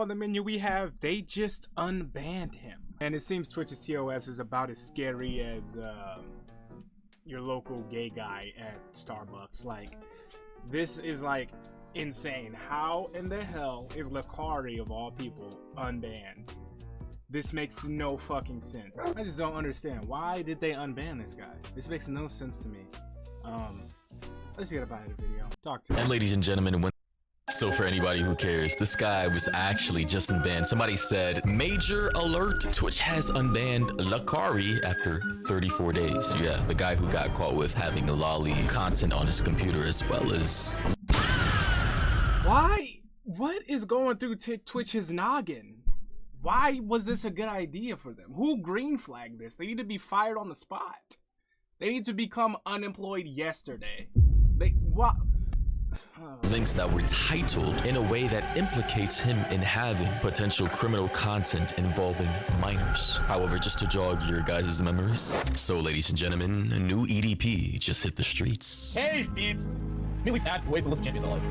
on the menu we have, they just unbanned him. And it seems Twitch's TOS is about as scary as your local gay guy at Starbucks. Like, this is like insane. How in the hell is Lakari of all people unbanned? This makes no fucking sense. I just don't understand. Why did they unban this guy? This makes no sense to me. Let's get about the video. Talk to me. And ladies and gentlemen, so for anybody who cares, this guy was actually just unbanned. Somebody said, major alert, Twitch has unbanned Lakari after 34 days. Yeah, the guy who got caught with having lolly content on his computer as well as... Why? What is going through Twitch's noggin? Why was this a good idea for them? Who green flagged this? They need to be fired on the spot. They need to become unemployed yesterday. What? Links that were titled in a way that implicates him in having potential criminal content involving minors. However, just to jog your guys' memories, so ladies and gentlemen, a new EDP just hit the streets. Hey, Spaidz! Really sad. Wait till this champion's alive.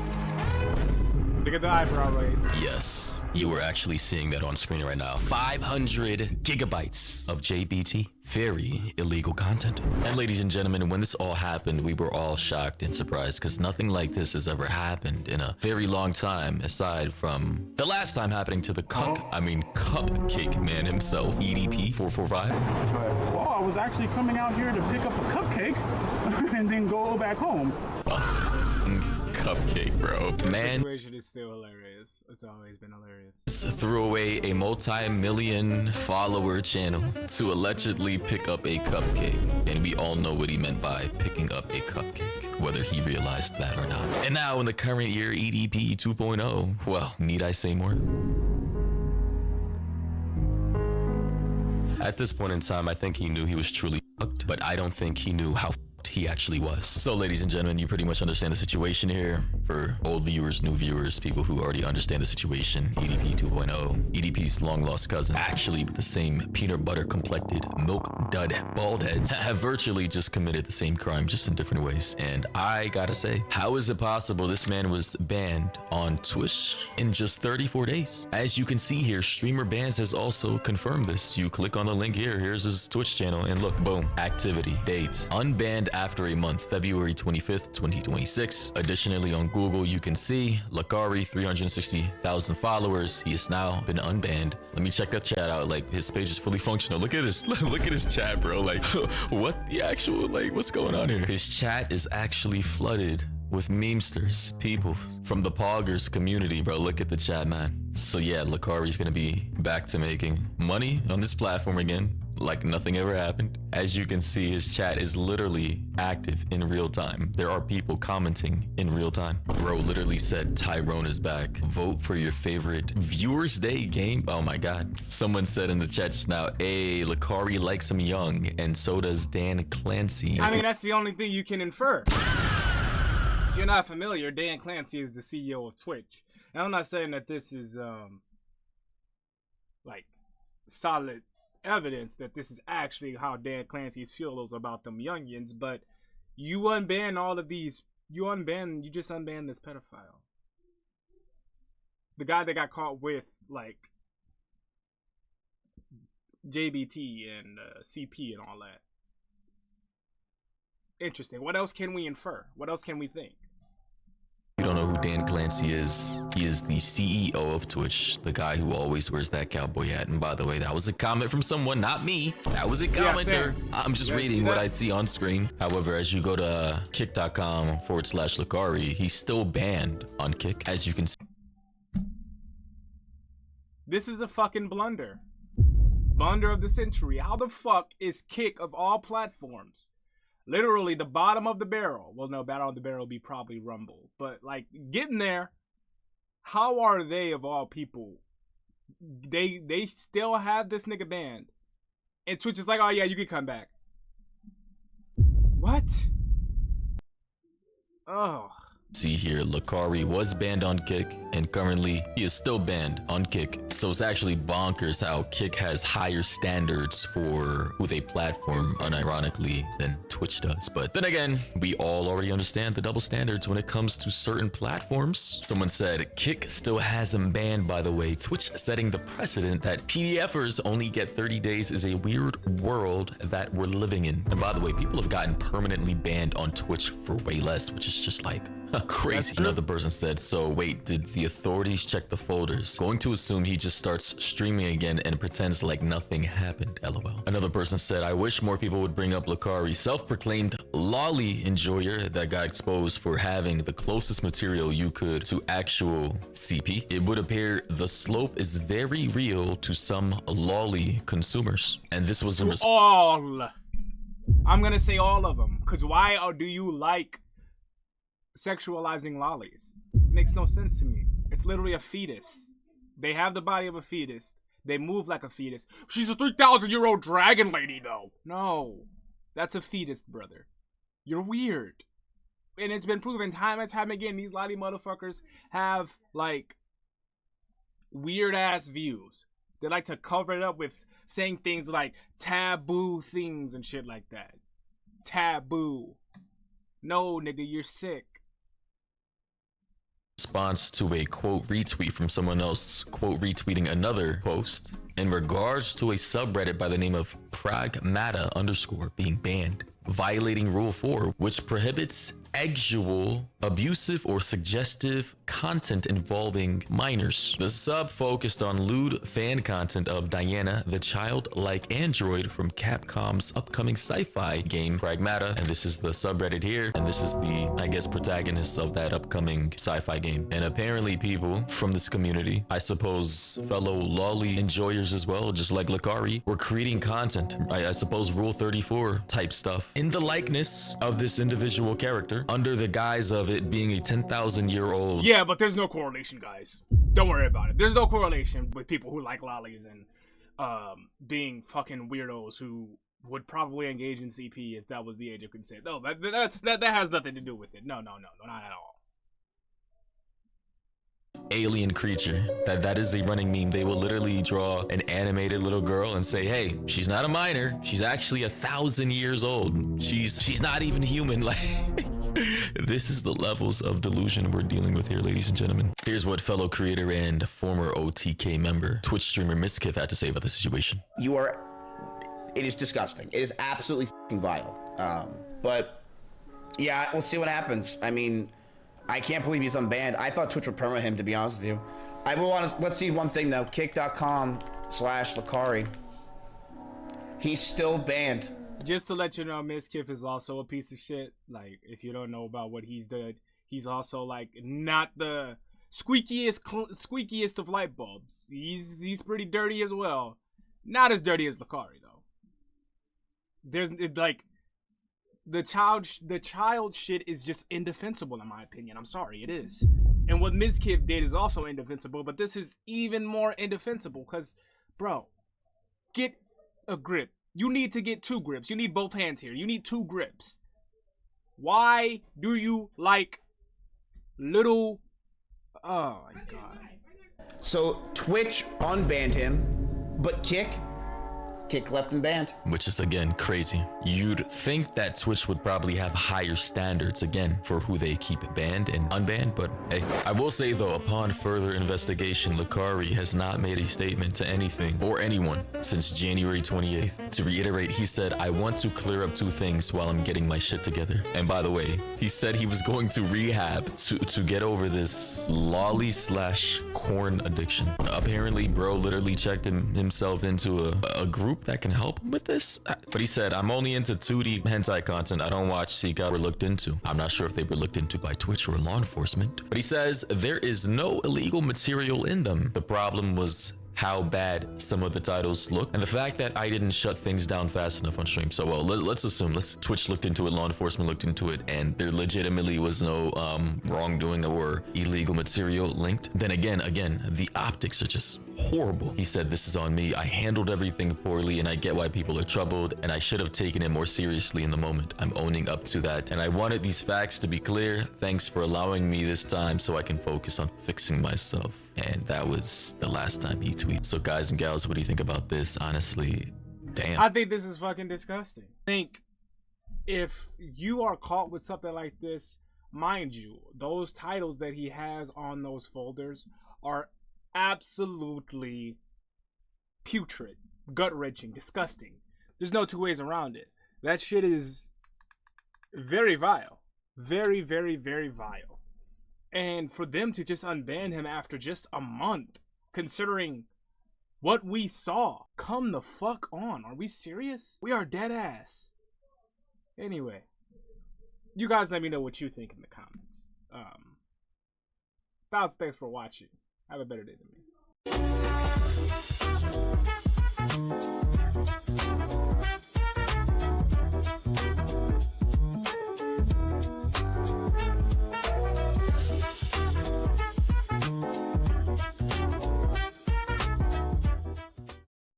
Look at the eyebrow raise. Yes, you were actually seeing that on screen right now. 500 gigabytes of JBT. Very illegal content. And ladies and gentlemen, when this all happened, we were all shocked and surprised because nothing like this has ever happened in a very long time, aside from the last time happening to the cupcake man himself, EDP 445. Well, I was actually coming out here to pick up a cupcake and then go back home. Cupcake, bro. Man, The situation is still hilarious. It's always been hilarious. threw away a multi-million follower channel to allegedly pick up a cupcake. And we all know what he meant by picking up a cupcake, whether he realized that or not. And now in the current year, EDP 2.0, well, need I say more? At this point in time, I think he knew he was truly fucked, but I don't think he knew how he actually was. So ladies and gentlemen, you pretty much understand the situation here. For old viewers, new viewers, people who already understand the situation, EDP 2.0, EDP's long lost cousin, actually with the same peanut butter complected milk dud bald heads, have virtually just committed the same crime, just in different ways. And I gotta say, how is it possible this man was banned on Twitch in just 34 days? As you can see here, Streamer Bans has also confirmed this. You click on the link here, here's his Twitch channel, and look, boom, activity, date, unbanned after a month, February 25th, 2026. Additionally, on Google, you can see Lakari, 360,000 followers. He has now been unbanned. Let me check that chat out. Like, his page is fully functional. Look at his chat, bro. Like, what the actual, like, what's going on here? His chat is actually flooded with memesters, people from the Poggers community, bro. Look at the chat, man. So yeah, Lakari's gonna be back to making money on this platform again, like nothing ever happened. As you can see, his chat is literally active in real time. There are people commenting in real time. Bro literally said Tyrone is back. Vote for your favorite Viewers Day game. Oh my god. Someone said in the chat just now, hey, Lakari likes him young, and so does Dan Clancy. I mean, that's the only thing you can infer. If you're not familiar, Dan Clancy is the CEO of Twitch. And I'm not saying that this is like solid evidence that this is actually how Dan Clancy feels about them youngins, but you unban all of these. You just unban this pedophile. The guy that got caught with like JBT and CP and all that. Interesting. What else can we infer? What else can we think? You don't know who Dan Clancy is. He is the CEO of Twitch, the guy who always wears that cowboy hat. And by the way, that was a comment from someone, not me. That was a commenter. Yeah, I'm just reading what I see on screen. However, as you go to kick.com/Lakari, he's still banned on Kick, as you can see. This is a fucking blunder. Blunder of the century. How the fuck is Kick of all platforms literally the bottom of the barrel? Well, no, bottom of the barrel would be probably Rumble, but like getting there. How are they of all people? They still have this nigga banned, and Twitch is like, oh yeah, you can come back. What? Oh, See here, Lakari was banned on Kick, and currently he is still banned on Kick. So it's actually bonkers how Kick has higher standards for who they platform, unironically, than Twitch does. But then again, we all already understand the double standards when it comes to certain platforms. Someone said, Kick still has him banned, by the way. Twitch setting the precedent that PDFers only get 30 days is a weird world that we're living in. And by the way, people have gotten permanently banned on Twitch for way less, which is just like, crazy. Another person said, so wait, did the authorities check the folders? Going to assume he just starts streaming again and pretends like nothing happened, lol. Another person said, I wish more people would bring up Lakari, self-proclaimed lolly enjoyer that got exposed for having the closest material you could to actual CP. It would appear the slope is very real to some lolly consumers. And this was in all. I'm gonna say all of them, because why do you like sexualizing lollies? Makes no sense to me. It's literally a fetus. They have the body of a fetus. They move like a fetus. She's a 3,000-year-old dragon lady, though. No, that's a fetus, brother. You're weird. And it's been proven time and time again, these lolly motherfuckers have, like, weird-ass views. They like to cover it up with saying things like taboo things and shit like that. Taboo. No, nigga, you're sick. Response to a quote retweet from someone else quote retweeting another post in regards to a subreddit by the name of pragmata _ being banned, violating rule 4, which prohibits sexual, abusive, or suggestive content involving minors. The sub focused on lewd fan content of Diana, the childlike android from Capcom's upcoming sci-fi game Pragmata, and this is the subreddit here, and this is the, I guess, protagonist of that upcoming sci-fi game. And apparently people from this community, I suppose fellow lolly enjoyers as well, just like Lakari, were creating content, I suppose Rule 34 type stuff, in the likeness of this individual character, under the guise of it being a 10,000-year-old. Yeah, but there's no correlation, guys. Don't worry about it. There's no correlation with people who like lollies and being fucking weirdos who would probably engage in CP if that was the age of consent. No, that has nothing to do with it. No, not at all. Alien creature. That is a running meme. They will literally draw an animated little girl and say, hey, she's not a minor. She's actually 1,000 years old. She's not even human. Like, this is the levels of delusion we're dealing with here, ladies and gentlemen. Here's what fellow creator and former OTK member, Twitch streamer Miskiff had to say about the situation. It is disgusting. It is absolutely fucking vile. But yeah, we'll see what happens. I mean, I can't believe he's unbanned. I thought Twitch would permit him, to be honest with you. I will let's see one thing though. Kick.com/Lakari. He's still banned. Just to let you know, Miskiff is also a piece of shit. Like, if you don't know about what he's done, he's also like not the squeakiest of light bulbs. He's pretty dirty as well. Not as dirty as Lakari though. There's like the child shit is just indefensible in my opinion. I'm sorry, it is. And what Miskiff did is also indefensible, but this is even more indefensible because, bro, get a grip. You need to get 2 grips. You need both hands here. You need 2 grips. Why do you like little... Oh my god. So Twitch unbanned him, but Kick left him banned. Which is, again, crazy. You'd think that Twitch would probably have higher standards, again, for who they keep banned and unbanned, but hey. I will say, though, upon further investigation, Lakari has not made a statement to anything or anyone since January 28th. To reiterate, he said, I want to clear up 2 things while I'm getting my shit together. And by the way, he said he was going to rehab to get over this lolly/corn addiction. Apparently, bro literally checked himself into a group that can help him with this, but he said, I'm only into 2D hentai content. I don't watch, seek out, or looked into. I'm not sure if they were looked into by Twitch or law enforcement, but he says there is no illegal material in them. The problem was how bad some of the titles look, and the fact that I didn't shut things down fast enough on stream. So well, let's assume Twitch looked into it, law enforcement looked into it, and there legitimately was no wrongdoing or illegal material linked. Then again, the optics are just horrible. He said, "This is on me. I handled everything poorly, and I get why people are troubled, and I should have taken it more seriously in the moment. I'm owning up to that, and I wanted these facts to be clear. Thanks for allowing me this time so I can focus on fixing myself." And that was the last time he tweeted. So guys and gals, what do you think about this? Honestly, damn. I think this is fucking disgusting. I think if you are caught with something like this, mind you, those titles that he has on those folders are absolutely putrid, gut-wrenching, disgusting. There's no two ways around it. That shit is very vile. Very, very, very vile. And for them to just unban him after just a month, considering what we saw, come the fuck on. Are we serious? We are dead ass. Anyway, you guys let me know what you think in the comments. Thanks for watching. Have a better day than me.